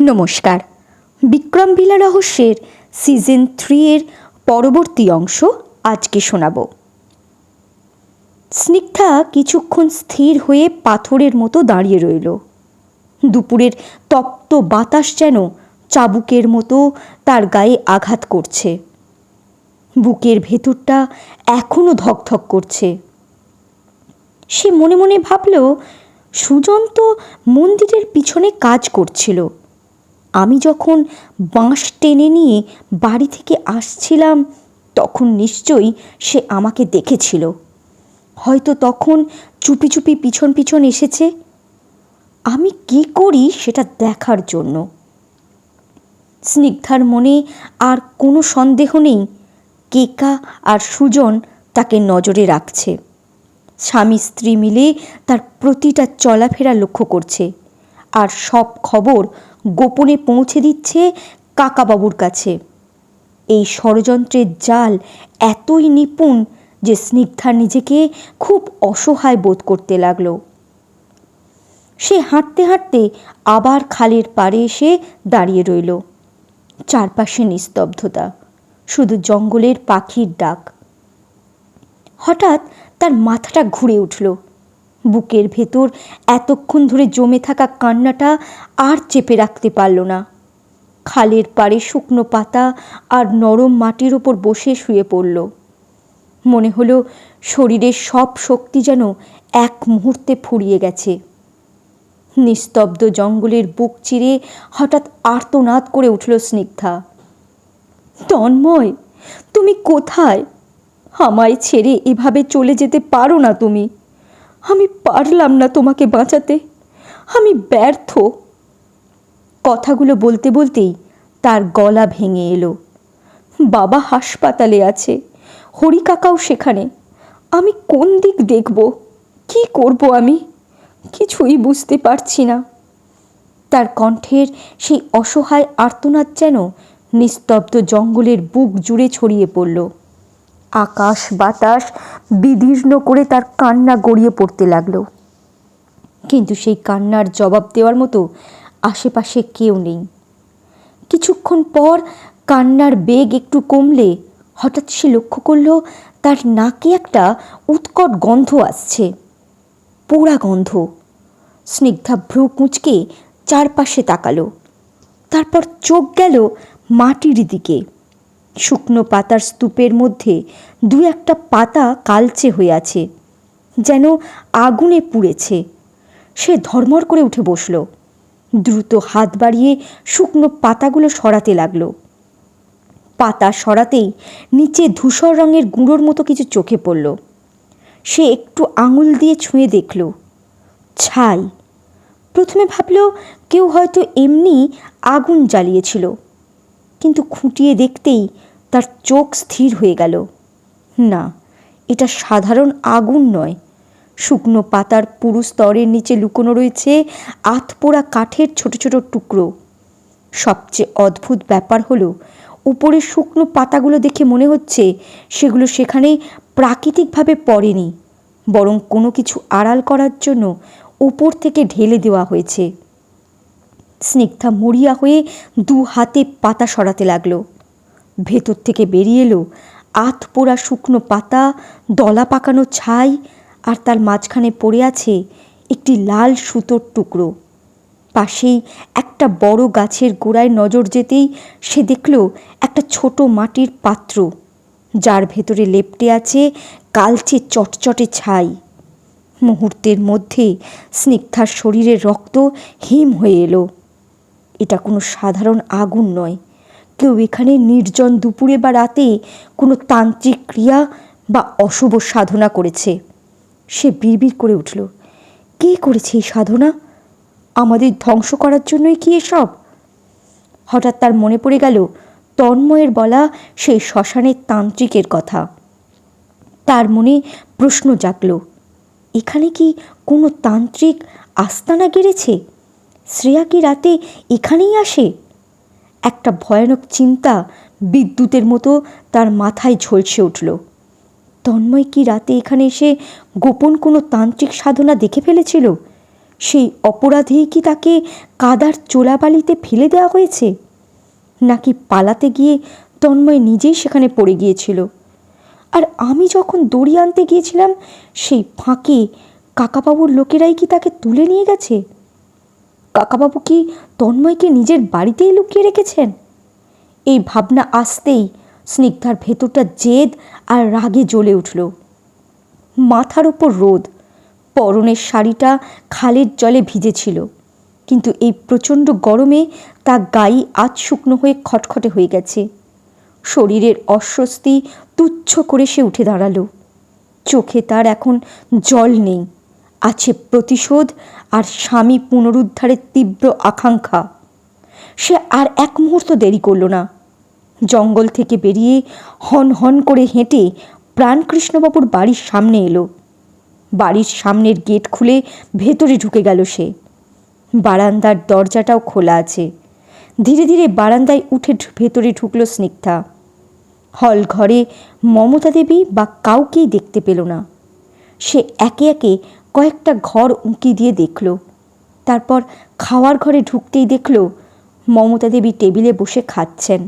নমস্কার। বিক্রম ভিলা রহস্যের সিজন 3 এর পরবর্তী অংশ আজকে শোনাব। স্নিগ্ধা কিছুক্ষণ স্থির হয়ে পাথরের মতো দাঁড়িয়ে রইল। দুপুরের তপ্ত বাতাস যেন চাবুকের মতো তার গায়ে আঘাত করছে। বুকের ভেতরটা এখনো ধকধক করছে। সে মনে মনে ভাবল, সুজন তো মন্দিরের পিছনে কাজ করছিল। আমি যখন বাঁশ টেনে নিয়ে বাড়ি থেকে আসছিলাম তখন নিশ্চয়ই সে আমাকে দেখেছিল। হয়তো তখন চুপি চুপি পিছন পিছন এসেছে আমি কি করি সেটা দেখার জন্য। স্নিগ্ধার মনে আর কোনো সন্দেহ নেই, কেকা আর সুজন তাকে নজরে রাখছে। স্বামী স্ত্রী মিলে তার প্রতিটা চলাফেরা লক্ষ্য করছে আর সব খবর গোপনে পৌঁছে দিচ্ছে কাকাবাবুর কাছে। এই ষড়যন্ত্রের জাল এতই নিপুণ যে স্নিগ্ধা নিজেকে খুব অসহায় বোধ করতে লাগলো। সে হাঁটতে হাঁটতে আবার খালের পাড়ে এসে দাঁড়িয়ে রইল। চারপাশে নিস্তব্ধতা, শুধু জঙ্গলের পাখির ডাক। হঠাৎ তার মাথাটা ঘুরে উঠল। বুকের ভেতর এতক্ষণ ধরে জমে থাকা কান্নাটা আর চেপে রাখতে পারল না। খালের পাড়ে শুকনো পাতা আর নরম মাটির ওপর বসে শুয়ে পড়ল। মনে হলো শরীরের সব শক্তি যেন এক মুহূর্তে ফুরিয়ে গেছে। নিস্তব্ধ জঙ্গলের বুক চিরে হঠাৎ আর্তনাদ করে উঠল স্নিগ্ধা। তন্ময়, তুমি কোথায়? আমায় ছেড়ে এভাবে চলে যেতে পারো না তুমি। আমি পারলাম না তোমাকে বাঁচাতে, আমি ব্যর্থ। কথাগুলো বলতে বলতেই তার গলা ভেঙে এলো। বাবা হাসপাতালে আছে, হরি কাকাও সেখানে। আমি কোন দিক দেখব, কি করব আমি কিছুই বুঝতে পারছি না। তার কণ্ঠের সেই অসহায় আর্তনাদ যেন নিস্তব্ধ জঙ্গলের বুক জুড়ে ছড়িয়ে পড়ল। আকাশ বাতাস বিদীর্ণ করে তার কান্না গড়িয়ে পড়তে লাগলো। কিন্তু সেই কান্নার জবাব দেওয়ার মতো আশেপাশে কেউ নেই। কিছুক্ষণ পর কান্নার বেগ একটু কমলে হঠাৎ সে লক্ষ্য করল তার নাকে একটা উৎকট গন্ধ আসছে, পোড়া গন্ধ। স্নিগ্ধা ভ্রু কুঁচকে চারপাশে তাকালো। তারপর চোখ গেল মাটির দিকে। শুকনো পাতার স্তূপের মধ্যে দু একটা পাতা কালচে হয়ে আছে, যেন আগুনে পুড়েছে। সে ধর্মর করে উঠে বসল। দ্রুত হাত বাড়িয়ে শুকনো পাতাগুলো সরাতে লাগলো। পাতা সরাতেই নিচে ধূসর রঙের গুঁড়োর মতো কিছু চোখে পড়ল। সে একটু আঙুল দিয়ে ছুঁয়ে দেখল, ছাই। প্রথমে ভাবল কেউ হয়তো এমনি আগুন জ্বালিয়েছিল, কিন্তু খুঁটিয়ে দেখতেই তার চোখ স্থির হয়ে গেল। না, এটা সাধারণ আগুন নয়। শুকনো পাতার পুরু স্তরের নিচে লুকোনো রয়েছে আধপোড়া কাঠের ছোট ছোট টুকরো। সবচেয়ে অদ্ভুত ব্যাপার হলো, উপরের শুকনো পাতাগুলো দেখে মনে হচ্ছে সেগুলো সেখানে প্রাকৃতিকভাবে পড়েনি, বরং কোনো কিছু আড়াল করার জন্য উপর থেকে ঢেলে দেওয়া হয়েছে। স্নিগ্ধা মরিয়া হয়ে দু হাতে পাতা সরাতে লাগলো। ভেতর থেকে বেরিয়ে এলো আধপোড়া শুকনো পাতা, দলা পাকানো ছাই, আর তার মাঝখানে পড়ে আছে একটি লাল সুতোর টুকরো। পাশেই একটা বড় গাছের গোড়ায় নজর যেতেই সে দেখল একটা ছোট মাটির পাত্র, যার ভেতরে লেপ্টে আছে কালচে চটচটে ছাই। মুহূর্তের মধ্যে স্নিগ্ধার শরীরের রক্ত হিম হয়ে এলো। এটা কোনো সাধারণ আগুন নয়। কেউ এখানে নির্জন দুপুরে বা রাতে কোনো তান্ত্রিক ক্রিয়া বা অশুভ সাধনা করেছে। সে বিড়বিড় করে উঠল, কে করেছে এই সাধনা? আমাদের ধ্বংস করার জন্যই কি এসব? হঠাৎ তার মনে পড়ে গেল তন্ময়ের বলা সেই শ্মশানের তান্ত্রিকের কথা। তার মনে প্রশ্ন জাগল, এখানে কি কোনো তান্ত্রিক আস্তানা গেড়েছে? শ্রেয়া কি রাতে এখানেই আসে? একটা ভয়ানক চিন্তা বিদ্যুতের মতো তার মাথায় ঝলসে উঠল। তন্ময় কি রাতে এখানে এসে গোপন কোনো তান্ত্রিক সাধনা দেখে ফেলেছিল? সেই অপরাধেই কি তাকে কাদার চোলাবালিতে ফেলে দেওয়া হয়েছে, নাকি পালাতে গিয়ে তন্ময় নিজেই সেখানে পড়ে গিয়েছিল? আর আমি যখন দড়ি আনতে গিয়েছিলাম সেই ফাঁকে কাকাবাবুর লোকেরাই কি তাকে তুলে নিয়ে গেছে? কাকাবাবু কি তন্ময়কে নিজের বাড়িতেই লুকিয়ে রেখেছেন? এই ভাবনা আসতেই স্নিগ্ধার ভেতরটা জেদ আর রাগে জ্বলে উঠল। মাথার ওপর রোদ, পরনের শাড়িটা খালের জলে ভিজেছিল, কিন্তু এই প্রচণ্ড গরমে তা গায়ে আজ শুকনো হয়ে খটখটে হয়ে গেছে। শরীরের অস্বস্তি তুচ্ছ করে সে উঠে দাঁড়ালো। চোখে তার এখন জল নেই, আছে প্রতিশোধ আর স্বামী পুনরুদ্ধারের তীব্র আকাঙ্ক্ষা। সে আর এক মুহূর্ত দেরি করল না। জঙ্গল থেকে বেরিয়ে হন হন করে হেঁটে প্রাণকৃষ্ণবাবুর বাড়ির সামনে এলো। বাড়ির সামনের গেট খুলে ভেতরে ঢুকে গেল সে। বারান্দার দরজাটাও খোলা আছে। ধীরে ধীরে বারান্দায় উঠে ভেতরে ঢুকল স্নিগ্ধা। হল ঘরে মমতা দেবী বা কাউকেই দেখতে পেল না। সে একে একে কয়েকটা ঘর উঁকি দিয়ে দেখল। তারপর খাওয়ার ঘরে ঢুকতেই দেখল মমতা দেবী টেবিলে বসে খাচ্ছেন।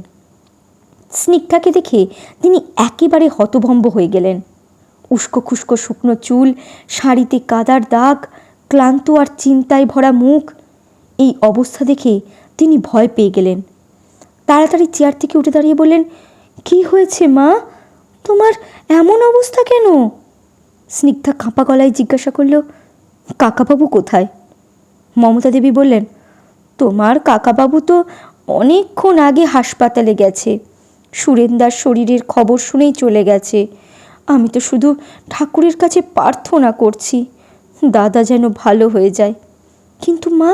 স্নিগ্ধাকে দেখে তিনি একেবারে হতভম্ব হয়ে গেলেন। উস্কো খুস্কো শুকনো চুল, শাড়িতে কাদার দাগ, ক্লান্ত আর চিন্তায় ভরা মুখ। এই অবস্থা দেখে তিনি ভয় পেয়ে গেলেন। তাড়াতাড়ি চেয়ার থেকে উঠে দাঁড়িয়ে বললেন, কি হয়েছে মা, তোমার এমন অবস্থা কেন? স্নিগ্ধা কাঁপা গলায় জিজ্ঞাসা করল, কাকাবাবু কোথায়? মমতা দেবী বললেন, তোমার কাকাবাবু তো অনেকক্ষণ আগে হাসপাতালে গেছে। সুরেন্দার শরীরের খবর শুনেই চলে গেছে। আমি তো শুধু ঠাকুরের কাছে প্রার্থনা করছি দাদা যেন ভালো হয়ে যায়। কিন্তু মা,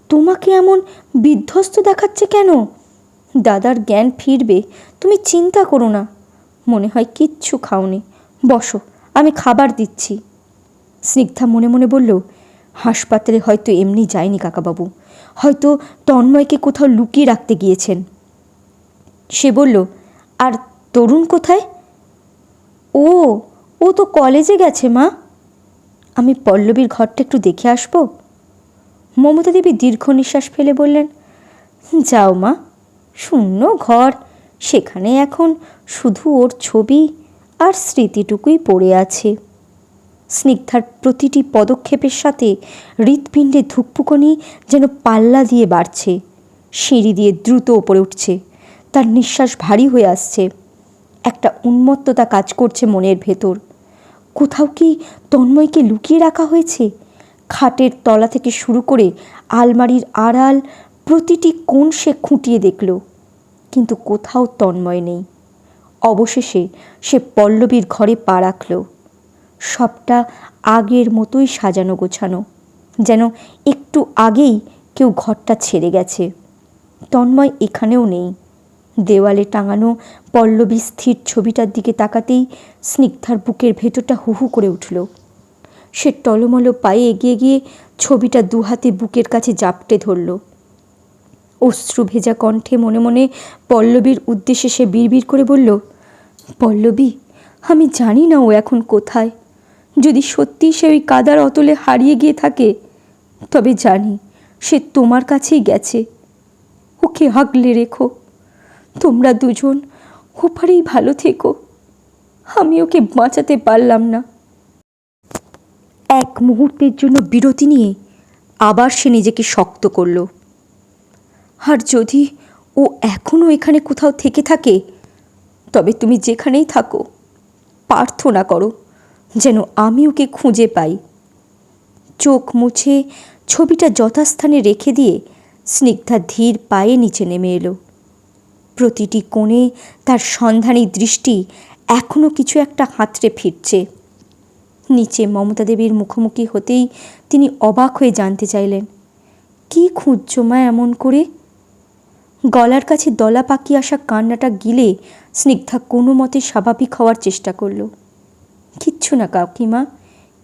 তোমাকে এমন বিধ্বস্ত দেখাচ্ছে কেন? দাদার জ্ঞান ফিরবে, তুমি চিন্তা করো না। মনে হয় কিচ্ছু খাওনি, বসো, আমি খাবার দিচ্ছি। স্নিগ্ধা মনে মনে বলল, হাসপাতালে হয়তো এমনি যায়নি কাকাবাবু, হয়তো তন্ময়কে কোথাও লুকিয়ে রাখতে গিয়েছেন। সে বলল, আর তরুণ কোথায়? ও তো কলেজে গেছে মা। আমি পল্লবীর ঘরটা একটু দেখে আসবো? মমতা দেবী দীর্ঘ নিঃশ্বাস ফেলে বললেন, যাও মা, শূন্য ঘর, সেখানে এখন শুধু ওর ছবি আর স্মৃতিটুকুই পড়ে আছে। স্নিগ্ধার প্রতিটি পদক্ষেপের সাথে হৃৎপিণ্ডে ধুকপুকনি যেন পাল্লা দিয়ে বাড়ছে। সিঁড়ি দিয়ে দ্রুত ওপরে উঠছে, তার নিঃশ্বাস ভারী হয়ে আসছে। একটা উন্মত্ততা কাজ করছে মনের ভেতর। কোথাও কি তন্ময়কে লুকিয়ে রাখা হয়েছে? খাটের তলা থেকে শুরু করে আলমারির আড়াল প্রতিটি কোণ সে খুঁটিয়ে দেখল, কিন্তু কোথাও তন্ময় নেই। অবশেষে সে পল্লবীর ঘরে পা রাখল। সবটা আগের মতোই সাজানো গোছানো, যেন একটু আগেই কেউ ঘরটা ছেড়ে গেছে। তন্ময় এখানেও নেই। দেওয়ালে টাঙানো পল্লবী স্থির ছবিটার দিকে তাকাতেই স্নিগ্ধার বুকের ভেতরটা হুহু করে উঠল। সে টলমল পায়ে এগিয়ে গিয়ে ছবিটা দুহাতে বুকের কাছে জাপটে ধরল। অশ্রু ভেজা কণ্ঠে মনে মনে পল্লবীর উদ্দেশ্যে সে বিড়বিড় করে বলল, পল্লবী, আমি জানি না ও এখন কোথায়। যদি সত্যি সে ওই কাদার অতলে হারিয়ে গিয়ে থাকে, তবে জানি সে তোমার কাছেই গেছে। ওকে আগলে রেখো। তোমরা দুজন ওপারেই ভালো থেকো। আমি ওকে বাঁচাতে পারলাম না। এক মুহূর্তের জন্য বিরতি নিয়ে আবার সে নিজেকে শক্ত করল। আর যদি ও এখনও এখানে কোথাও থেকে থাকে, তবে তুমি যেখানেই থাকো প্রার্থনা করো যেন আমি ওকে খুঁজে পাই। চোখ মুছে ছবিটা যথাস্থানে রেখে দিয়ে স্নিগ্ধা ধীর পায়ে নিচে নেমে এলো। প্রতিটি কোণে তার সন্ধানী দৃষ্টি এখনও কিছু একটা হাতড়ে ফিরছে। নিচে মমতা দেবীর মুখোমুখি হতেই তিনি অবাক হয়ে জানতে চাইলেন, কি খুঁজছ মা এমন করে? গলার কাছে দলা পাকিয়ে আসা কান্নাটা গিলে স্নিগ্ধা কোনো মতে স্বাভাবিক হওয়ার চেষ্টা করল। কিচ্ছু না কাকিমা,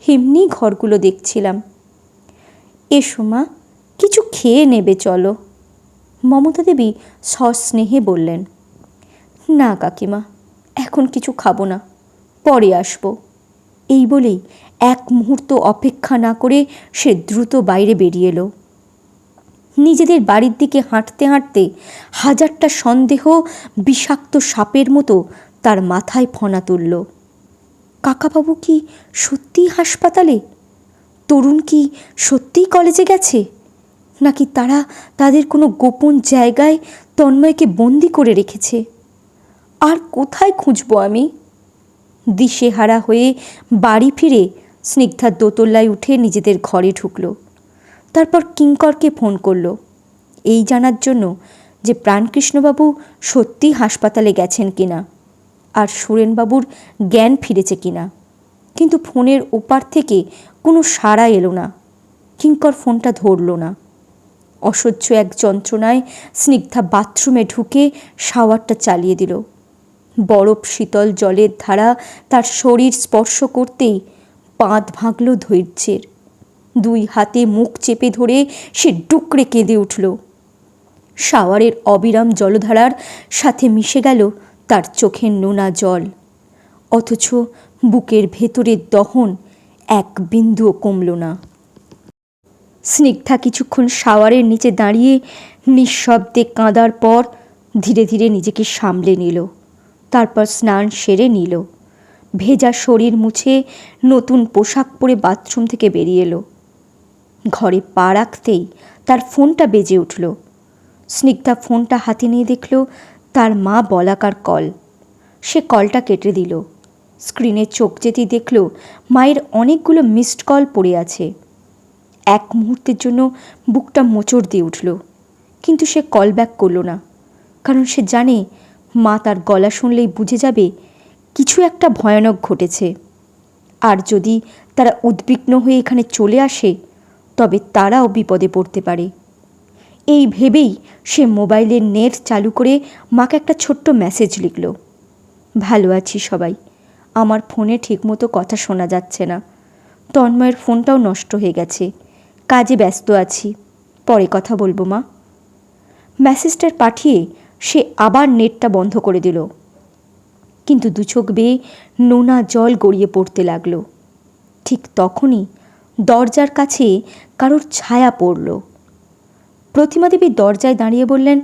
এমনি ঘরগুলো দেখছিলাম। এসো মা, কিছু খেয়ে নেবে চলো। মমতা দেবী সস্নেহে বললেন, না কাকিমা, এখন কিছু খাবো না, পরে আসবো। এই বলেই এক মুহূর্ত অপেক্ষা না করে সে দ্রুত বাইরে বেরিয়ে এলো। নিজেদের বাড়ির দিকে হাঁটতে হাঁটতে হাজারটা সন্দেহ বিষাক্ত সাপের মতো তার মাথায় ফনা তুলল। কাকাবাবু কি সত্যিই হাসপাতালে? তরুণ কি সত্যিই কলেজে গেছে? নাকি তারা তাদের কোনো গোপন জায়গায় তন্ময়কে বন্দি করে রেখেছে? আর কোথায় খুঁজব আমি? দিশেহারা হয়ে বাড়ি ফিরে স্নিগ্ধা দোতলায় উঠে নিজেদের ঘরে ঢুকল। তারপর কিঙ্করকে ফোন করল এই জানার জন্য যে প্রাণকৃষ্ণবাবু সত্যিই হাসপাতালে গেছেন কিনা আর সুরেনবাবুর জ্ঞান ফিরেছে কিনা। কিন্তু ফোনের ওপার থেকে কোনো সাড়া এলো না। কিঙ্কর ফোনটা ধরল না। অসহ্য এক যন্ত্রণায় স্নিগ্ধা বাথরুমে ঢুকে শাওয়ারটা চালিয়ে দিল। বরফ শীতল জলের ধারা তার শরীর স্পর্শ করতেই বাঁধ ভাঙল ধৈর্যের। দুই হাতে মুখ চেপে ধরে সে ডুকরে কেঁদে উঠল। শাওয়ারের অবিরাম জলধারার সাথে মিশে গেল তার চোখের নোনা জল। অথচ বুকের ভেতরের দহন এক বিন্দুও কমল না। স্নিগ্ধা কিছুক্ষণ শাওয়ারের নিচে দাঁড়িয়ে নিঃশব্দে কাঁদার পর ধীরে ধীরে নিজেকে সামলে নিল। তারপর স্নান সেরে নিল। ভেজা শরীর মুছে নতুন পোশাক পরে বাথরুম থেকে বেরিয়ে এলো। ঘরে পা রাখতেই তার ফোনটা বেজে উঠল। স্নিগ্ধা ফোনটা হাতে নিয়ে দেখল তার মা বলাকার কল। সে কলটা কেটে দিল। স্ক্রিনে চোখ যেতেই দেখল মায়ের অনেকগুলো মিসড কল পড়ে আছে। এক মুহূর্তের জন্য বুকটা মোচড় দিয়ে উঠল, কিন্তু সে কল ব্যাক করল না, কারণ সে জানে মা তার গলা শুনলেই বুঝে যাবে কিছু একটা ভয়ানক ঘটেছে। আর যদি তারা উদ্বিগ্ন হয়ে এখানে চলে আসে তবে তারাও বিপদে পড়তে পারে। এই ভেবেই সে মোবাইলের নেট চালু করে মাকে একটা ছোট্ট মেসেজ লিখল। ভালো আছি সবাই, আমার ফোনে ঠিকমতো কথা শোনা যাচ্ছে না, তন্ময়ের ফোনটাও নষ্ট হয়ে গেছে, কাজে ব্যস্ত আছি, পরে কথা বলবো মা। মেসেজটা পাঠিয়ে সে আবার নেটটা বন্ধ করে দিল। কিন্তু দু চোখ বেয়ে নোনা জল গড়িয়ে পড়তে লাগলো। ঠিক তখনই দরজার কাছে কারোর ছায়া পড়ল। প্রতিমা দেবী দরজায় দাঁড়িয়ে বললেন,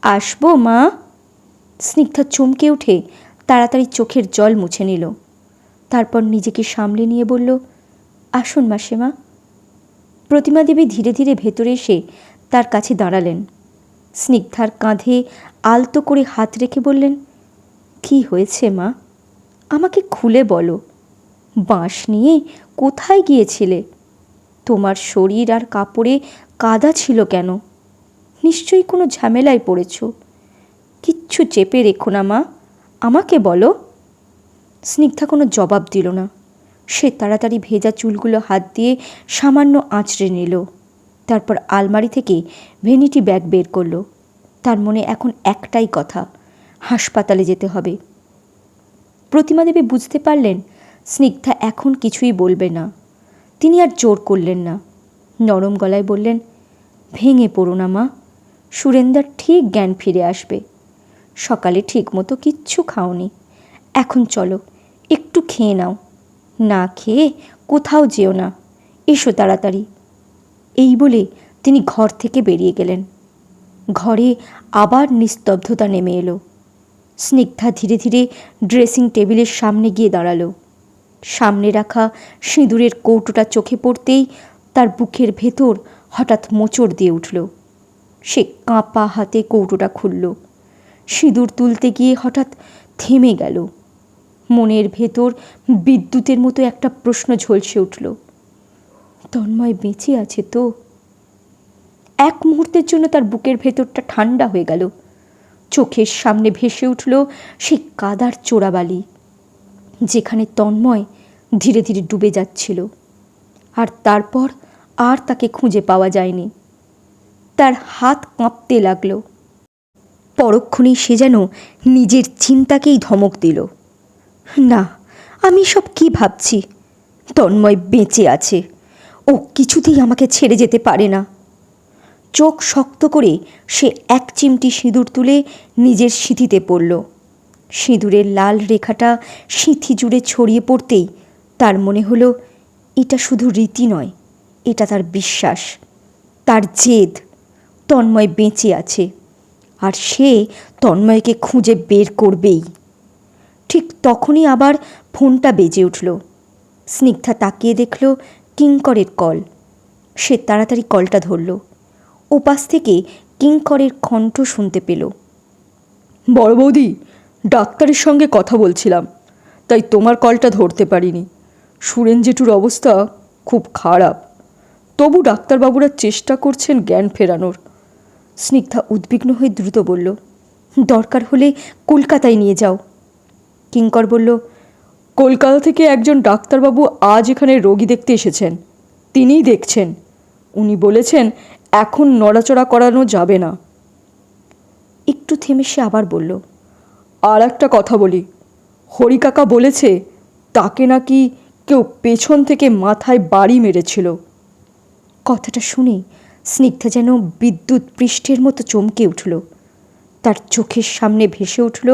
আসবো মা? স্নিগ্ধা চমকে উঠে তাড়াতাড়ি চোখের জল মুছে নিল। তারপর নিজেকে সামলে নিয়ে বলল, আসুন মাসিমা। প্রতিমা দেবী ধীরে ধীরে ভেতরে এসে তার কাছে দাঁড়ালেন। স্নিগ্ধার কাঁধে আলতো করে হাত রেখে বললেন, কি হয়েছে মা? আমাকে খুলে বলো। বাঁশ নিয়ে কোথায় গিয়েছিলে? তোমার শরীর আর কাপড়ে কাদা ছিল কেন? নিশ্চয়ই কোনো ঝামেলায় পড়েছ। কিচ্ছু চেপে রেখো না মা, আমাকে বলো। স্নিগ্ধা কোনো জবাব দিল না। সে তাড়াতাড়ি ভেজা চুলগুলো হাত দিয়ে সামান্য আঁচড়ে নিল। তারপর আলমারি থেকে ভ্যানিটি ব্যাগ বের করলো। তার মনে এখন একটাই কথা, হাসপাতালে যেতে হবে। প্রতিমা দেবী বুঝতে পারলেন স্নিগ্ধা এখন কিছুই বলবে না। তিনি আর জোর করলেন না। নরম গলায় বললেন, ভেঙে পড়ো না মা, সুরেন্দার ঠিক জ্ঞান ফিরে আসবে। সকালে ঠিক মতো কিচ্ছু খাওনি, এখন চলো একটু খেয়ে নাও। না খেয়ে কোথাও যেও না, এসো তাড়াতাড়ি। এই বলে তিনি ঘর থেকে বেরিয়ে গেলেন। ঘরে আবার নিস্তব্ধতা নেমে এলো। স্নিগ্ধা ধীরে ধীরে ড্রেসিং টেবিলের সামনে গিয়ে দাঁড়ালো। সামনে রাখা সিঁদুরের কৌটোটা চোখে পড়তেই তার বুকের ভেতর হঠাৎ মোচড় দিয়ে উঠল। সে কাঁপা হাতে কৌটোটা খুলল। সিঁদুর তুলতে গিয়ে হঠাৎ থেমে গেল। মনের ভেতর বিদ্যুতের মতো একটা প্রশ্ন ঝলসে উঠল, তন্ময় বেঁচে আছে তো? এক মুহূর্তের জন্য তার বুকের ভেতরটা ঠান্ডা হয়ে গেল। চোখের সামনে ভেসে উঠল সেই কাদার চোরাবালি, যেখানে তন্ময় ধীরে ধীরে ডুবে যাচ্ছিল। আর তারপর আর তাকে খুঁজে পাওয়া যায়নি। তার হাত কাঁপতে লাগলো। পরক্ষণেই সে যেন নিজের চিন্তাকেই ধমক দিল, না, আমি সব কি ভাবছি? তন্ময় বেঁচে আছে, ও কিছুতেই আমাকে ছেড়ে যেতে পারে না। চোখ শক্ত করে সে এক চিমটি সিঁদুর তুলে নিজের সিঁথিতে পড়ল। সিঁদুরের লাল রেখাটা সিঁথি জুড়ে ছড়িয়ে পড়তেই তার মনে হলো এটা শুধু রীতি নয়, এটা তার বিশ্বাস, তার জেদ। তন্ময় বেঁচে আছে, আর সে তন্ময়কে খুঁজে বের করবেই। ঠিক তখনই আবার ফোনটা বেজে উঠল। স্নিগ্ধা তাকিয়ে দেখল কিঙ্করের কল। সে তাড়াতাড়ি কলটা ধরল। ওপাশ থেকে কিঙ্করের কণ্ঠ শুনতে পেল। বড় বৌদি, ডাক্তারের সঙ্গে কথা বলছিলাম, তাই তোমার কলটা ধরতে পারিনি। সুরেন জেঠুর অবস্থা খুব খারাপ, তবু ডাক্তারবাবুরা চেষ্টা করছেন জ্ঞান ফেরানোর। স্নিগ্ধা উদ্বিগ্ন হয়ে দ্রুত বলল, দরকার হলে কলকাতায় নিয়ে যাও। কিঙ্কর বলল, কলকাতা থেকে একজন ডাক্তারবাবু আজ এখানে রোগী দেখতে এসেছেন, তিনিই দেখছেন। উনি বলেছেন এখন নড়াচড়া করানো যাবে না। একটু থেমে সে আবার বলল, আর একটা কথা বলি, হরিকাকা বলেছে তাকে নাকি কেউ পেছন থেকে মাথায় বাড়ি মেরেছিল। কথাটা শুনে স্নিগ্ধা যেন বিদ্যুৎ পৃষ্ঠের মতো চমকে উঠল। তার চোখের সামনে ভেসে উঠল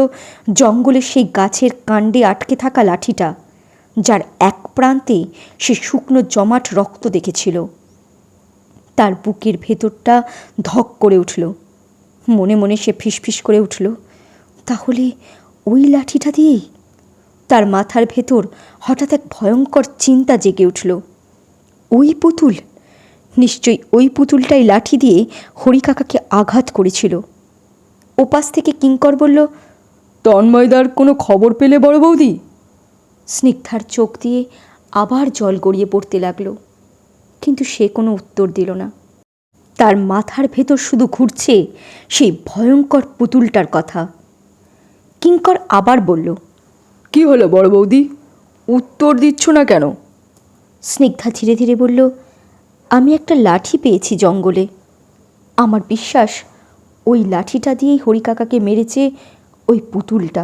জঙ্গলের সেই গাছের কাণ্ডে আটকে থাকা লাঠিটা, যার এক প্রান্তে সে শুকনো জমাট রক্ত দেখেছিল। তার বুকের ভেতরটা ধক করে উঠল। মনে মনে সে ফিসফিস করে উঠল, তাহলে ওই লাঠিটা দিয়েই? তার মাথার ভেতর হঠাৎ এক ভয়ঙ্কর চিন্তা জেগে উঠল। ওই পুতুল, নিশ্চয়ই ওই পুতুলটাই লাঠি দিয়ে হরিকাকাকে আঘাত করেছিল। ওপাশ থেকে কিঙ্কর বলল, তন্ময়দার কোনো খবর পেলে বড় বৌদি? স্নিগ্ধার চোখ দিয়ে আবার জল গড়িয়ে পড়তে লাগলো, কিন্তু সে কোনো উত্তর দিল না। তার মাথার ভেতর শুধু ঘুরছে সেই ভয়ঙ্কর পুতুলটার কথা। কিঙ্কর আবার বলল, কি হলো বড় বৌদি, উত্তর দিচ্ছ না কেন? স্নিগ্ধা ধীরে ধীরে বলল, আমি একটা লাঠি পেয়েছি জঙ্গলে। আমার বিশ্বাস ওই লাঠিটা দিয়েই হরিকাকাকে মেরেছে ওই পুতুলটা।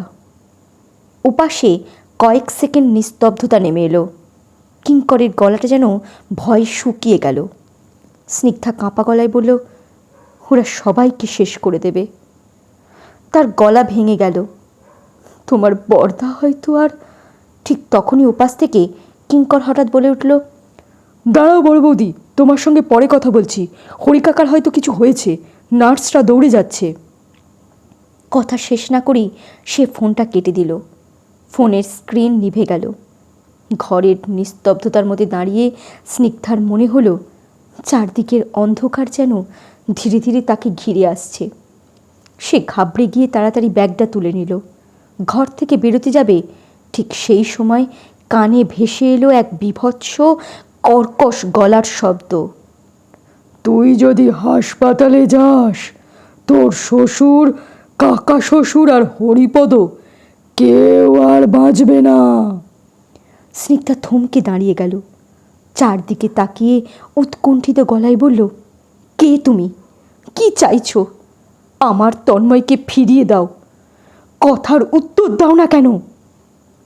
ওপাশে কয়েক সেকেন্ড নিস্তব্ধতা নেমে এলো। কিঙ্করের গলাটা যেন ভয় শুকিয়ে গেল। স্নিগ্ধা কাঁপা গলায় বলল, ওরা সবাইকে শেষ করে দেবে। তার গলা ভেঙে গেল। তোমার বর্দা হয়তো আর। ঠিক তখনই ওপাশ থেকে কিঙ্কর হঠাৎ বলে উঠল, দাঁড়াও বড় বৌদি, তোমার সঙ্গে পরে কথা বলছি। হরিকাকার হয়তো কিছু হয়েছে, নার্সরা দৌড়ে যাচ্ছে। কথা শেষ না করেই সে ফোনটা কেটে দিল। ফোনের স্ক্রিন নিভে গেল। ঘরের নিস্তব্ধতার মধ্যে দাঁড়িয়ে স্নিগ্ধার মনে হলো চারদিকের অন্ধকার যেন ধীরে ধীরে তাকে ঘিরে আসছে। সে ঘাবড়ে গিয়ে তাড়াতাড়ি ব্যাগটা তুলে নিল। ঘর থেকে বেরোতে যাবে, ঠিক সেই সময় কানে ভেসে এলো এক বীভৎস কর্কশ গলার শব্দ। তুই যদি হাসপাতালে যাস, তোর শ্বশুর, কাকা শ্বশুর আর হরিপদ কেউ আর বাঁচবে না। স্নিগ্ধা থমকে দাঁড়িয়ে গেল। চারদিকে তাকিয়ে উৎকণ্ঠিত গলায় বলল, কে তুমি? কি চাইছো? আমার তন্ময়কে ফিরিয়ে দাও। কথার উত্তর দাও না কেন?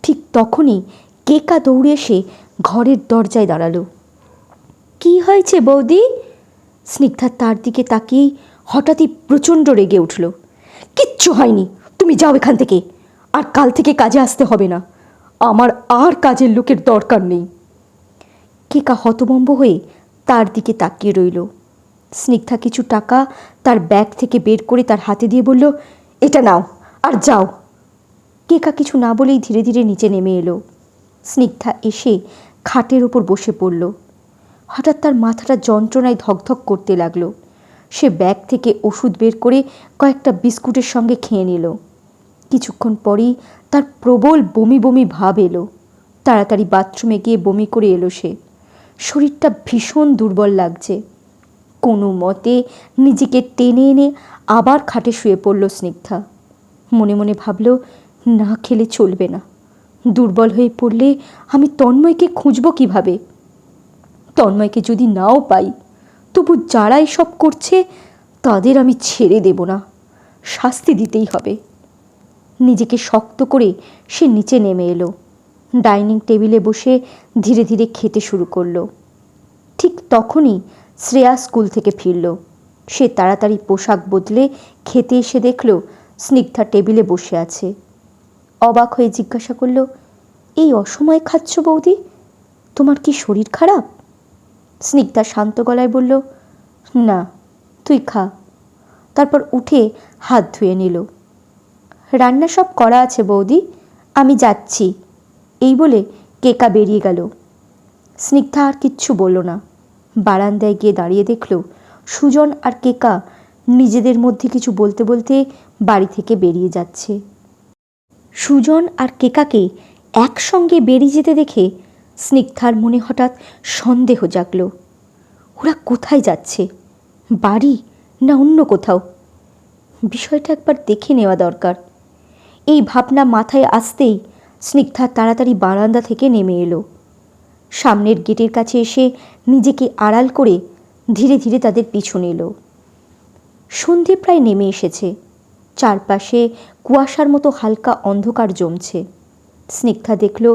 ঠিক তখনই কেকা দৌড়ে এসে ঘরের দরজায় দাঁড়ালো। কি হয়েছে বৌদি? স্নিগ্ধা তার দিকে তাকিয়েই হঠাৎই প্রচণ্ড রেগে উঠল। কিচ্ছু হয়নি, তুমি যাও এখান থেকে। আর কাল থেকে কাজে আসতে হবে না। আমার আর কাজের লোকের দরকার নেই। কেকা হতভম্ব হয়ে তার দিকে তাকিয়ে রইল। স্নিগ্ধা কিছু টাকা তার ব্যাগ থেকে বের করে তার হাতে দিয়ে বলল, এটা নাও আর যাও। কেকা কিছু না বলেই ধীরে ধীরে নিচে নেমে এলো। স্নিগ্ধা এসে খাটের ওপর বসে পড়ল। হঠাৎ তার মাথাটা যন্ত্রণায় ধকধক করতে লাগলো। সে ব্যাগ থেকে ওষুধ বের করে কয়েকটা বিস্কুটের সঙ্গে খেয়ে নিল। কিছুক্ষণ পরেই তার প্রবল বমি বমি ভাব এলো। তাড়াতাড়ি বাথরুমে গিয়ে বমি করে এলো সে। শরীরটা ভীষণ দুর্বল লাগছে। কোনো মতে নিজেকে টেনে এনে আবার খাটে শুয়ে পড়ল স্নিগ্ধা। মনে মনে ভাবল, না খেলে চলবে না। দুর্বল হয়ে পড়লে আমি তন্ময়কে খুঁজব কিভাবে? তন্ময়কে যদি নাও পাই, তবু যারা এসব করছে তাদের আমি ছেড়ে দেব না, শাস্তি দিতেই হবে। নিজেকে শক্ত করে সে নিচে নেমে এলো। ডাইনিং টেবিলে বসে ধীরে ধীরে খেতে শুরু করলো। ঠিক তখনই শ্রেয়া স্কুল থেকে ফিরল। সে তাড়াতাড়ি পোশাক বদলে খেতে এসে দেখল স্নিগ্ধা টেবিলে বসে আছে। অবাক হয়ে জিজ্ঞাসা করল, এই অসময়ে খাচ্ছ বৌদি? তোমার কি শরীর খারাপ? স্নিগ্ধা শান্ত গলায় বলল, না, তুই খা। তারপর উঠে হাত ধুয়ে নিল। রান্না সব করা আছে বৌদি, আমি যাচ্ছি, এই বলে কেকা বেরিয়ে গেল। স্নিগ্ধা আর কিচ্ছু বলল না। বারান্দায় গিয়ে দাঁড়িয়ে দেখল সুজন আর কেকা নিজেদের মধ্যে কিছু বলতে বলতে বাড়ি থেকে বেরিয়ে যাচ্ছে। সুজন আর কেকাকে একসঙ্গে বেরিয়ে যেতে দেখে স্নিগ্ধার মনে হঠাৎ সন্দেহ জাগল। ওরা কোথায় যাচ্ছে? বাড়ি না অন্য কোথাও? বিষয়টা একবার দেখে নেওয়া দরকার। এই ভাবনা মাথায় আসতেই স্নিগ্ধা তাড়াতাড়ি বারান্দা থেকে নেমে এলো। সামনের গেটের কাছে এসে নিজেকে আড়াল করে ধীরে ধীরে তাদের পিছু নিল। সন্ধে প্রায় নেমে এসেছে। চারপাশে কুয়াশার মতো হালকা অন্ধকার জমছে। স্নিগ্ধা দেখল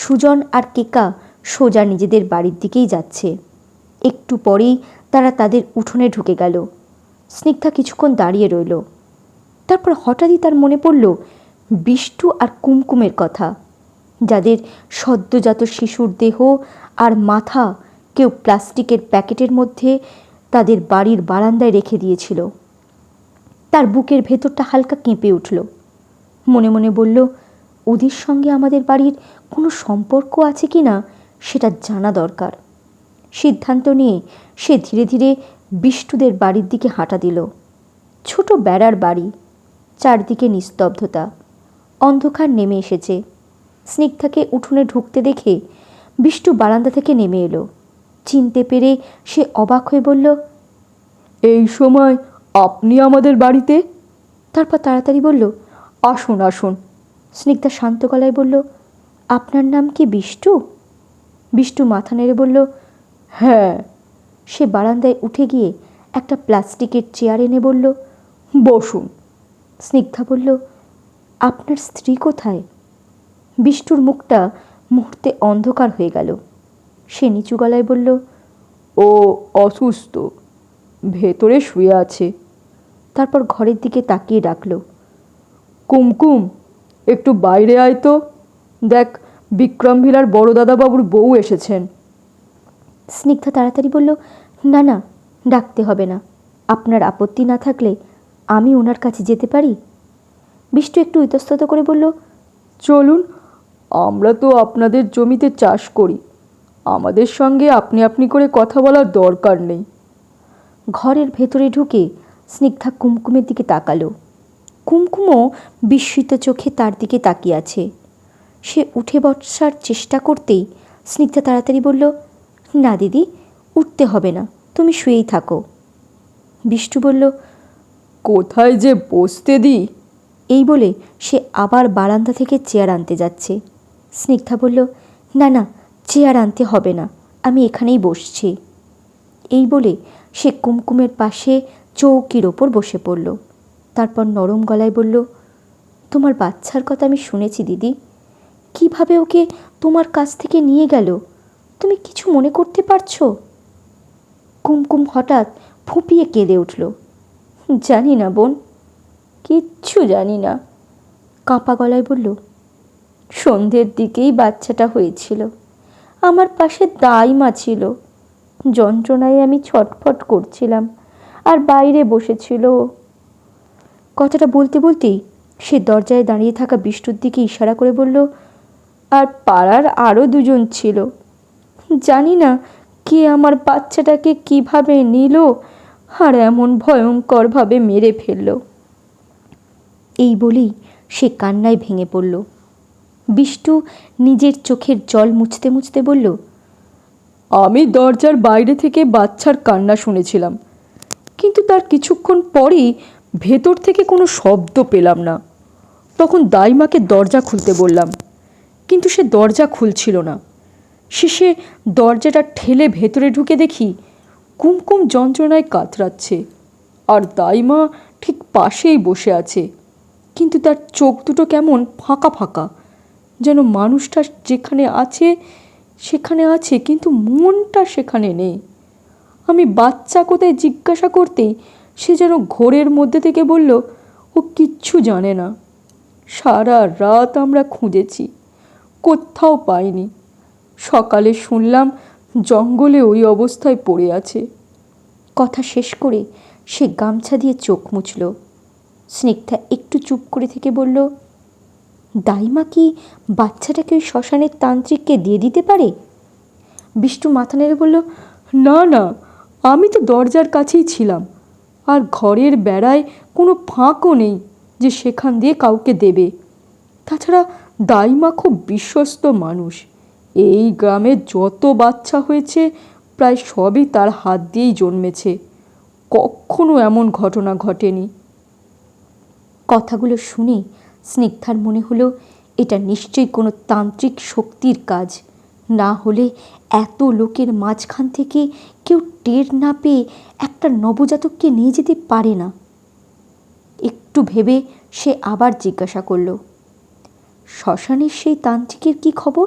সুজন আর কেকা সোজা নিজেদের বাড়ির দিকেই যাচ্ছে। একটু পরেই তারা তাদের উঠোনে ঢুকে গেল। স্নিগ্ধা কিছুক্ষণ দাঁড়িয়ে রইল। তারপর হঠাৎই তার মনে পড়ল বিষ্টু আর কুমকুমের কথা, যাদের সদ্যজাত শিশুর দেহ আর মাথা কেউ প্লাস্টিকের প্যাকেটের মধ্যে তাদের বাড়ির বারান্দায় রেখে দিয়েছিল। তার বুকের ভেতরটা হালকা কেঁপে উঠল। মনে মনে বলল, ওদের সঙ্গে আমাদের বাড়ির কোনো সম্পর্ক আছে কি না সেটা জানা দরকার। সিদ্ধান্ত নিয়ে সে ধীরে ধীরে বিষ্টুদের বাড়ির দিকে হাঁটা দিল। ছোট বেড়ার বাড়ি, চারদিকে নিস্তব্ধতা, অন্ধকার নেমে এসেছে। স্নিগ্ধাকে উঠোনে ঢুকতে দেখে বিষ্টু বারান্দা থেকে নেমে এলো। চিনতে পেরে সে অবাক হয়ে বলল, এই সময় আপনি আমাদের বাড়িতে? তারপর তাড়াতাড়ি বলল, আসুন আসুন। স্নিগ্ধা শান্ত গলায় বলল, আপনার নাম কি বিষ্টু? বিষ্টু মাথা নেড়ে বলল, হ্যাঁ। সে বারান্দায় উঠে গিয়ে একটা প্লাস্টিকের চেয়ার এনে বলল, বসুন। স্নিগ্ধা বলল, আপনার স্ত্রী কোথায়? বিষ্টুর মুখটা মুহূর্তে অন্ধকার হয়ে গেল। সে নিচু গলায় বলল, ও অসুস্থ, ভেতরে শুয়ে আছে। তারপর ঘরের দিকে তাকিয়ে ডাকল, কুমকুম, একটু বাইরে আয় তো। দেখ, বিক্রম ভিলার বড় দাদাবাবুর বউ এসেছেন। স্নিগ্ধা তাড়াতাড়ি বলল, না না, ডাকতে হবে না, আপনার আপত্তি না থাকলে আমি ওনার কাছে যেতে পারি। বিষ্টু একটু ইতস্তত করে বলল, চলুন, আমরা তো আপনাদের জমিতে চাষ করি, আমাদের সঙ্গে আপনি আপনি করে কথা বলার দরকার নেই। ঘরের ভেতরে ঢুকে স্নিগ্ধা কুমকুমের দিকে তাকালো। কুমকুমও বিস্মিত চোখে তার দিকে তাকিয়ে আছে। সে উঠে বসার চেষ্টা করতেই স্নিগ্ধা তাড়াতাড়ি বলল, না দিদি, উঠতে হবে না, তুমি শুয়েই থাকো। বিষ্টু বলল, কোথায় যে বসতে দিই। এই বলে সে আবার বারান্দা থেকে চেয়ার আনতে যাচ্ছে। স্নিগ্ধা বলল, না না, চেয়ার আনতে হবে না, আমি এখানেই বসছি। এই বলে সে কুমকুমের পাশে চৌকির ওপর বসে পড়ল। তারপর নরম গলায় বলল, তোমার বাচ্চার কথা আমি শুনেছি দিদি, কিভাবে ওকে তোমার কাছ থেকে নিয়ে গেল, তুমি কিছু মনে করতে পারছো? কুমকুম হঠাৎ ফুঁপিয়ে কেঁদে উঠল, জানি না বোন, কিচ্ছু জানি না, কাঁপা গলায় বলল, সন্ধ্যের দিকেই বাচ্চাটা হয়েছিল, আমার পাশে দাইমা ছিল, যন্ত্রণায় আমি ছটফট করছিলাম আর বাইরে বসেছিল। কথাটা বলতে বলতেই সে দরজায় দাঁড়িয়ে থাকা বিষ্টুর দিকে ইশারা করে বলল, আর পাড়ার আরও দুজন ছিল, জানি না কে আমার বাচ্চাটাকে কিভাবে নিল আর এমন ভয়ঙ্করভাবে মেরে ফেলল। এই বলেই সে কান্নায় ভেঙে পড়ল। বিষ্টু নিজের চোখের জল মুছতে মুছতে বলল, আমি দরজার বাইরে থেকে বাচ্চার কান্না শুনেছিলাম, কিন্তু তার কিছুক্ষণ পরেই ভেতর থেকে কোনো শব্দ পেলাম না। তখন দাইমাকে দরজা খুলতে বললাম, কিন্তু সে দরজা খুলছিল না। শেষে দরজাটা ঠেলে ভেতরে ঢুকে দেখি কুমকুম যন্ত্রণায় কাতরাচ্ছে, আর দাইমা ঠিক পাশেই বসে আছে, কিন্তু তার চোখ দুটো কেমন ফাঁকা ফাঁকা, যেন মানুষটা যেখানে আছে সেখানে আছে কিন্তু মনটা সেখানে নেই। আমি বাচ্চা কোথায় জিজ্ঞাসা করতেই সে যেন ঘোরের মধ্যে থেকে বলল, ও কিচ্ছু জানে না। সারা রাত আমরা খুঁজেছি, কোথাও পাইনি, সকালে শুনলাম জঙ্গলে ওই অবস্থায় পড়ে আছে। কথা শেষ করে সে গামছা দিয়ে চোখ মুছল। স্নিগ্ধা একটু চুপ করে থেকে বলল, দাইমা কি বাচ্চাটাকে ওই শ্মশানের তান্ত্রিককে দিয়ে দিতে পারে? বিষ্টু মাথা নেড়ে বলল, না না, আমি তো দরজার কাছেই ছিলাম, আর ঘরের বেড়ায় কোনো ফাঁকও নেই যে সেখান দিয়ে কাউকে দেবে। তাছাড়া দাইমা খুব বিশ্বস্ত মানুষ। এই গ্রামে যত বাচ্চা হয়েছে প্রায় সবই তার হাত দিয়েই জন্মেছে। কখনো এমন ঘটনা ঘটেনি। কথাগুলো শুনে স্নিগ্ধার মনে হলো এটা নিশ্চয়ই কোনো তান্ত্রিক শক্তির কাজ, না হলে এত লোকের মাঝখান থেকে কেউ টের না পেয়ে একটা নবজাতককে নিয়ে যেতে পারে না। একটু ভেবে সে আবার জিজ্ঞাসা করল, শ্মশানের সেই তান্ত্রিকের কি খবর?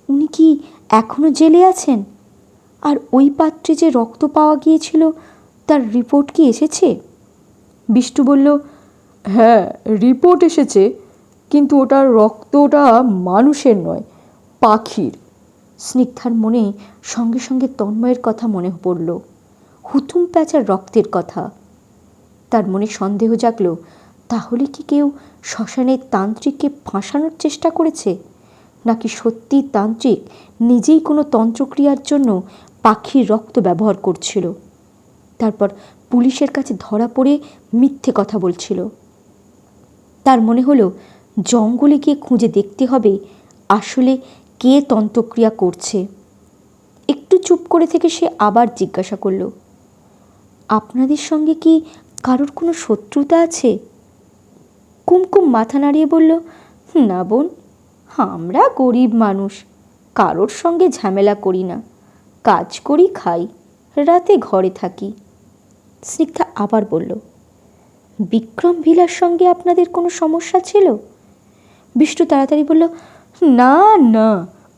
উনি কি এখনো জেলে আছেন? আর ওই পাত্রে যে রক্ত পাওয়া গিয়েছিল তার রিপোর্ট কি এসেছে? বিষ্টু বলল, হ্যাঁ, রিপোর্ট এসেছে, কিন্তু ওটার রক্তটা মানুষের নয়, পাখির। স্নিগ্ধার মনে সঙ্গে সঙ্গে তন্ময়ের কথা মনে পড়ল, হুতুম প্যাঁচার রক্তের কথা। তার মনে সন্দেহ জাগল, তাহলে কি কেউ শ্মশানের তান্ত্রিককে ফাঁসানোর চেষ্টা করেছে, নাকি সত্যি তান্ত্রিক নিজেই কোনো তন্ত্রক্রিয়ার জন্য পাখির রক্ত ব্যবহার করছিল, তারপর পুলিশের কাছে ধরা পড়ে মিথ্যে কথা বলছিল। তার মনে হলো জঙ্গলে গিয়ে খুঁজে দেখতে হবে আসলে কে তন্ত্রক্রিয়া করছে। একটু চুপ করে থেকে সে আবার জিজ্ঞাসা করল, আপনাদের সঙ্গে কি কারোর কোনো শত্রুতা আছে? কুমকুম মাথা নাড়িয়ে বলল, না বোন, আমরা গরিব মানুষ, কারোর সঙ্গে ঝামেলা করি না, কাজ করি, খাই, রাতে ঘরে থাকি। স্নিগ্ধা আবার বলল, বিক্রম ভিলার সঙ্গে আপনাদের কোনো সমস্যা ছিল? বিষ্টু তাড়াতাড়ি বলল, না না,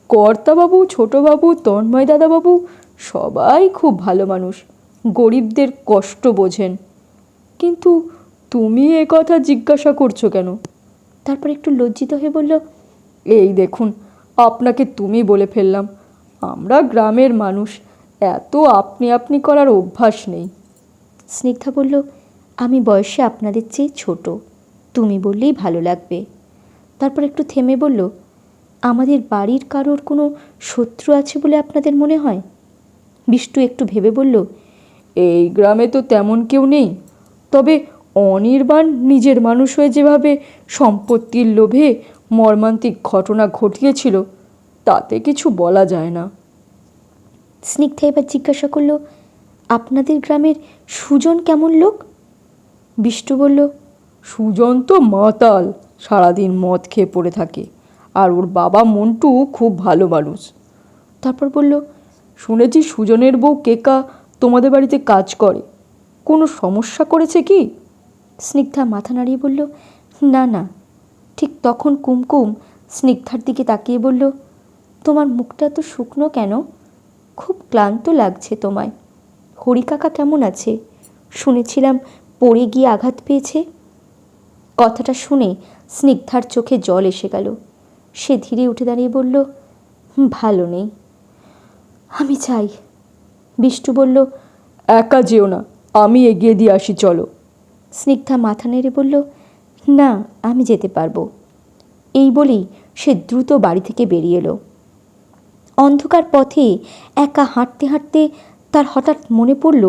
কর্তাবাবু, ছোটবাবু, তন্ময় দাদাবাবু সবাই খুব ভালো মানুষ, গরিবদের কষ্ট বোঝেন। কিন্তু তুমি এ কথা জিজ্ঞাসা করছো কেন? তারপর একটু লজ্জিত হয়ে বলল, এই দেখুন, আপনাকে তুমি বলে ফেললাম। আমরা গ্রামের মানুষ, এত আপনি আপনি করার অভ্যাস নেই। স্নিগ্ধা বলল, আমি বয়সে আপনাদের চেয়ে ছোট, তুমি বললেই ভালো লাগবে। তারপর একটু থেমে বলল, আমাদের বাড়ির কারোর কোনো শত্রু আছে বলে আপনাদের মনে হয়? বিষ্টু একটু ভেবে বলল, এই গ্রামে তো তেমন কেউ নেই, তবে অনির্বাণ নিজের মানুষ হয়ে যেভাবে সম্পত্তির লোভে মর্মান্তিক ঘটনা ঘটিয়েছিল, তাতে কিছু বলা যায় না। স্নিগ্ধা এবার জিজ্ঞাসা করল, আপনাদের গ্রামের সুজন কেমন লোক? বিষ্টু বলল, সুজন তো মাতাল, সারাদিন মদ খেয়ে পড়ে থাকে, আর ওর বাবা মন্টু খুব ভালো মানুষ। তারপর বলল, শুনেছি সুজনের বউ কেকা তোমাদের বাড়িতে কাজ করে, কোনো সমস্যা করেছে কি? স্নিগ্ধা মাথা নাড়িয়ে বলল, না না। ঠিক তখন কুমকুম স্নিগ্ধার দিকে তাকিয়ে বলল, তোমার মুখটা তো শুকনো কেন? খুব ক্লান্ত লাগছে তোমায়। হরিকাকা কেমন আছে? শুনেছিলাম পড়ে গিয়ে আঘাত পেয়েছে। কথাটা শুনে স্নিগ্ধার চোখে জল এসে গেল। সে ধীরে উঠে দাঁড়িয়ে বলল, ভালো নেই, আমি চাই। বিষ্টু বলল, একা যেও না, আমি এগিয়ে দিয়ে আসি, চলো। স্নিগ্ধা মাথা নেড়ে বলল, না, আমি যেতে পারবো। এই বলেই সে দ্রুত বাড়ি থেকে বেরিয়ে এলো। অন্ধকার পথে একা হাঁটতে হাঁটতে তার হঠাৎ মনে পড়ল,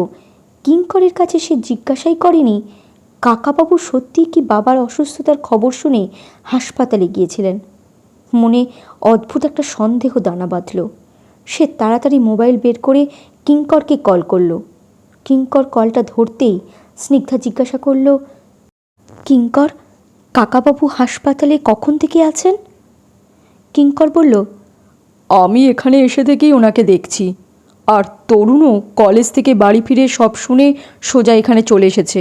কিঙ্করের কাছে সে জিজ্ঞাসাই করেনি কাকাবাবু সত্যিই কি বাবার অসুস্থতার খবর শুনে হাসপাতালে গিয়েছিলেন। মনে অদ্ভুত একটা সন্দেহ দানা বাঁধল। সে তাড়াতাড়ি মোবাইল বের করে কিঙ্করকে কল করল। কিঙ্কর কলটা ধরতেই স্নিগ্ধা জিজ্ঞাসা করল, কিঙ্কর, কাকাবাবু হাসপাতালে কখন থেকে আছেন? কিঙ্কর বলল, আমি এখানে এসে থেকেই ওনাকে দেখছি, আর তরুণও কলেজ থেকে বাড়ি ফিরে সব শুনে সোজা এখানে চলে এসেছে।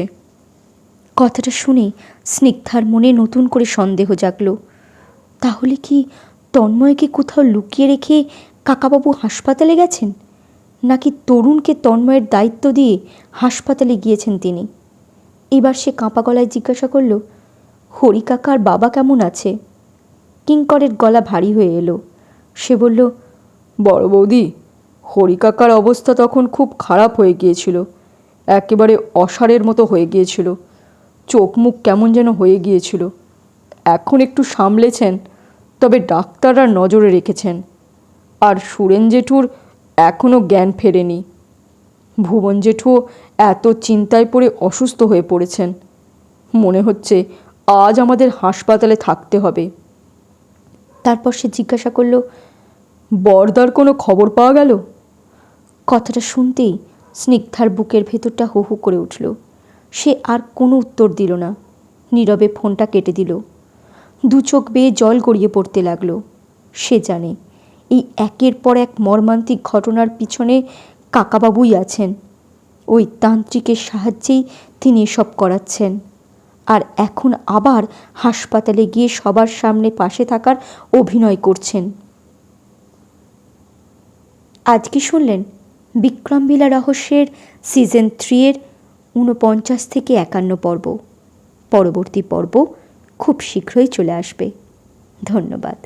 কথাটা শুনে স্নিগ্ধার মনে নতুন করে সন্দেহ জাগল। তাহলে কি তন্ময়কে কোথাও লুকিয়ে রেখে কাকাবাবু হাসপাতালে গেছেন, নাকি তরুণকে তন্ময়ের দায়িত্ব দিয়ে হাসপাতালে গিয়েছেন তিনি? এবার সে কাঁপা গলায় জিজ্ঞাসা করল, হরি কাকার বাবা কেমন আছে? কিঙ্করের গলা ভারী হয়ে এলো। সে বলল, বড় বৌদি, হরিকাকার অবস্থা তখন খুব খারাপ হয়ে গিয়েছিল, একেবারে অসাড়ের মতো হয়ে গিয়েছিল, চোখ মুখ কেমন যেন হয়ে গিয়েছিল। এখন একটু সামলেছেন, তবে ডাক্তাররা নজরে রেখেছেন। আর সুরেন জেঠুর এখনও জ্ঞান ফেরেনি। ভুবন জেঠুও এত চিন্তায় পড়ে অসুস্থ হয়ে পড়েছেন। মনে হচ্ছে আজ আমাদের হাসপাতালে থাকতে হবে। তারপর সে জিজ্ঞাসা করল, বরদার কোনো খবর পাওয়া গেল? কথাটা শুনতেই স্নিগ্ধার বুকের ভেতরটা হু হু করে উঠল। সে আর কোনো উত্তর দিল না, নীরবে ফোনটা কেটে দিল। দু চোখ বেয়ে জল গড়িয়ে পড়তে লাগলো। সে জানে এই একের পর এক মর্মান্তিক ঘটনার পিছনে কাকাবাবুই আছেন। ওই তান্ত্রিকের সাহায্যেই তিনি এসব করাচ্ছেন। আর এখন আবার হাসপাতালে গিয়ে সবার সামনে পাশে থাকার অভিনয় করছেন। আজকে শুনলেন বিক্রমবিলা রহস্যের সিজন 3 49 থেকে 51 পর্ব। পরবর্তী পর্ব খুব শীঘ্রই চলে আসবে। ধন্যবাদ।